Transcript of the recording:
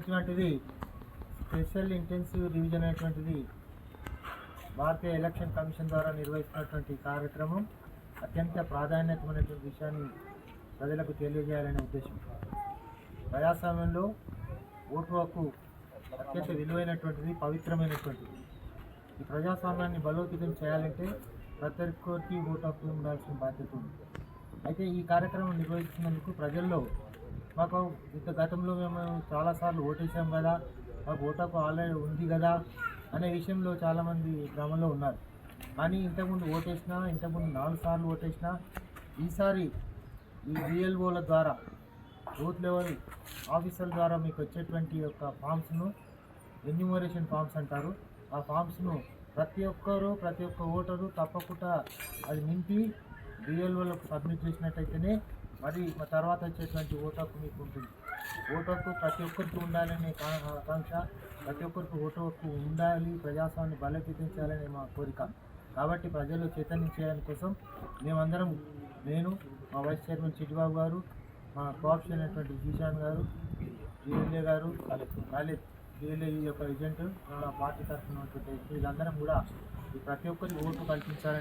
నిర్వహించినటువంటిది special intensive revision అనేటువంటిది భారతీయ election commission ద్వారా నిర్వహిస్తున్నటువంటి కార్యక్రమం అత్యంత ప్రాధాన్యతమైనటువంటి విషయాన్ని ప్రజలకు తెలియజేయాలనే ఉద్దేశం. ప్రజాస్వామ్యంలో ఓటు హక్కు అత్యంత విలువైనటువంటిది, పవిత్రమైనటువంటిది. ఈ ప్రజాస్వామ్యాన్ని బలోపేతం చేయాలంటే ప్రతి ఒక్కరికి ఓటు హక్కు ఉండాల్సిన బాధ్యత ఉంది. అయితే ఈ కార్యక్రమం నిర్వహిస్తున్నందుకు ప్రజల్లో మాకు గతంలో మేము చాలాసార్లు ఓటేసాం కదా, మాకు ఓటు హక్కు ఆల్రెడీ ఉంది కదా అనే విషయంలో చాలామంది గ్రామంలో ఉన్నారు. కానీ ఇంతకుముందు 4 సార్లు ఓటేసినా ఈసారి ఈ బిఎల్ఓల ద్వారా, బూత్ లెవెల్ ఆఫీసర్ల ద్వారా మీకు వచ్చేటువంటి యొక్క ఫామ్స్ను ఎన్యూమరేషన్ ఫామ్స్ అంటారు. ఆ ఫామ్స్ను ప్రతి ఒక్క ఓటరు తప్పకుండా అది నింపి బిఎల్ఓలకు సబ్మిట్ చేసినట్టయితేనే మరి తర్వాత వచ్చేటువంటి ఓటు హక్కు మీకు ఉంటుంది. ఓటు హక్కు ప్రతి ఒక్కరికి ఉండాలనే ఆకాంక్ష, ప్రతి ఒక్కరికి ఓటు హక్కు ఉండాలి, ప్రజాస్వామ్యాన్ని బలోపేతం చేయాలనే మా కోరిక. కాబట్టి ప్రజలు చైతన్యం చేయడం కోసం మేమందరం, నేను, మా వైస్ చైర్మన్ చిట్టిబాబు గారు, మా కోఆప్షన్ అయినటువంటి జీషాన్ గారు, బిఎల్ఏ గారు, ఖాళీద్ బిఎల్ఏ యొక్క ఏజెంట్, మా పార్టీ తరఫున ఉన్నటువంటి వీళ్ళందరం కూడా ప్రతి ఒక్కరికి ఓటు కల్పించాలని